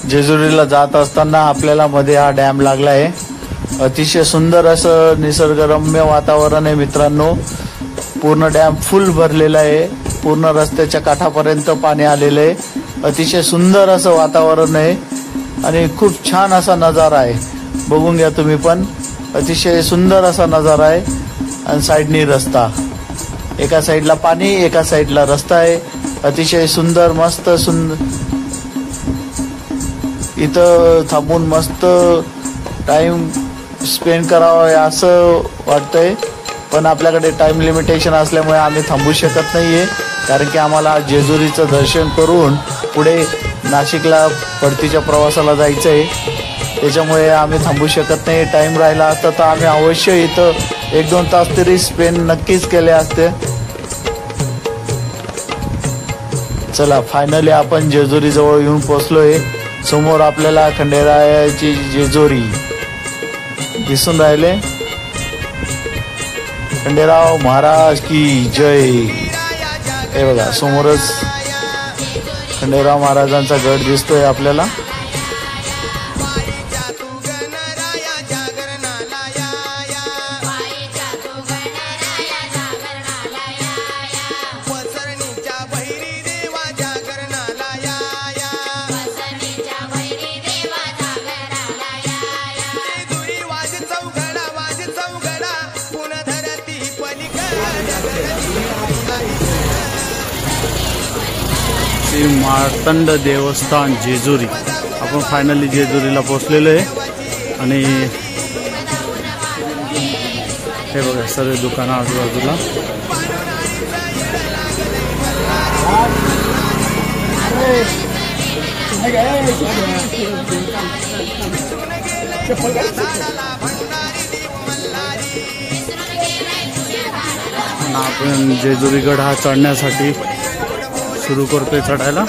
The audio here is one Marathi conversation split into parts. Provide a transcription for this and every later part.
जेजुरीला जात असताना आपल्याला मध्ये हा डॅम लागला आहे। अतिशय सुंदर असं निसर्गरम्य वातावरण आहे मित्रांनो। पूर्ण डॅम फुल भरलेला आहे, पूर्ण रस्त्याच्या काठापर्यंत पाणी आलेलं आहे। अतिशय सुंदर असं वातावरण आहे आणि खूप छान असा नजारा आहे, बघून घ्या तुम्ही पण। अतिशय सुंदर असा नजारा आहे आणि साइडनी रस्ता, एका साइडला पाणी एका साइडला रस्ता आहे। अतिशय सुंदर मस्त इथं थांबून मस्त टाइम स्पेंड करावा असं वाटतंय, पण आपल्याकडे टाइम लिमिटेशन असल्यामुळे आम्ही थांबू शकत नाहीये, कारण की आम्हाला जेजुरीचं दर्शन करून पुढे नाशिकला परतीच्या प्रवासाला जायचं आहे। त्याच्यामुळे आम्ही थांबू शकत नाही। टाइम राहिला असता तर आम्ही अवश्य इथं 1-2 तास तरी स्पेंड नक्कीच केले असते। चला फायनली आपण जेजुरी जवळ येऊन पोहोचलोय। समोर आपल्याला खंडेरायाची जेजुरी दिसून राहिले। खंडेराव महाराज की जय। हे बघा समोरच खंडेराव महाराजांचा गड दिसतोय आपल्याला। श्री मार्तंड देवस्थान जेजुरी। आपण फायनली जेजुरीला पोहोचलेलो आहे आणि हे बघा सर्व दुकानं आजूबाजूला। आपण जेजुरीगड हा चढण्यासाठी सुरू करतोय चढायला।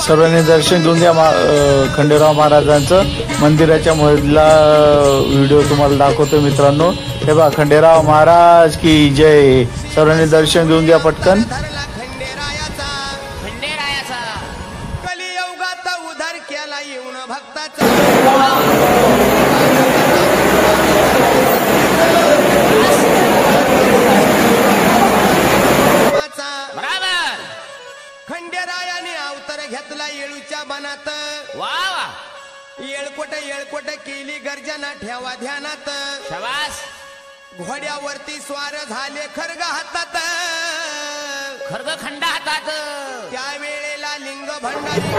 सर्वांनी दर्शन घेऊन घ्या खंडेराव महाराजांचं. मंदिराच्या मधला व्हिडिओ तुम्हाला दाखवतो मित्रांनो. हे बघा, खंडेराव महाराज की जय. सर्वांनी दर्शन घेऊन घ्या पटकन. कलियुगात उद्धार केला येऊन भक्ताचा. खंडेरायाने अवतार घेतला येळूच्या बनात. वा येळकोट केली गर्जना ठेवा ध्यानात. शबास. घोड्यावरती स्वार झाले खर्ग हातात. खर्ग खंड हातात. त्या वेळेला लिंग भंडारी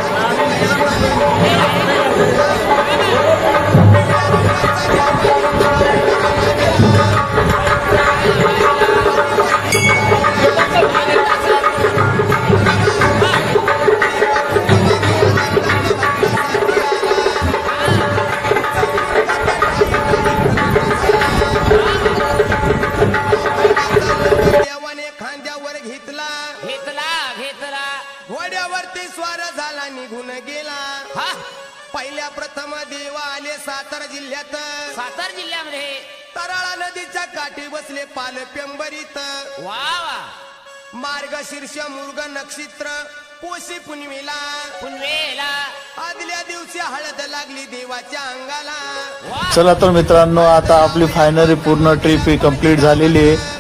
घोड्यावरती स्वार झाला निघून गेला. पहिल्या प्रथम देव आले सातारा जिल्ह्यात. सातारा जिल्ह्यामध्ये तराळा नदीच्या काठी बसले पाल पेंबरीत. वा वा. मार्गशीर्ष मृग नक्षत्र पोशी पुनवेला. आदल्या दिवशी हळद लागली देवाच्या अंगाला. चला तर मित्रांनो, आता आपली फायनली पूर्ण ट्रिप ही कंप्लीट झालेली आहे.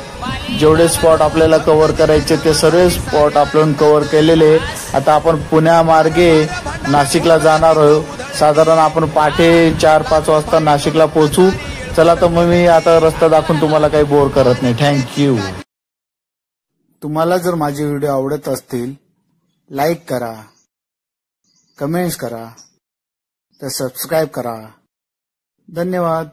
जेवढे स्पॉट आपल्याला कव्हर करायचे ते सर्व स्पॉट आपण कव्हर केलेले. आता आपण पुण्यामार्गे नाशिकला जाणार आहोत. साधारण आपण पहाटे 4-5 वाजता नाशिकला पोहोचू. चला तर मग मी आता रस्ता दाखवून तुम्हाला काही बोर करत नाही. थँक्यू. तुम्हाला जर माझे व्हिडिओ आवडत असतील, लाईक करा, कमेंट्स करा, तर सबस्क्राईब करा. धन्यवाद.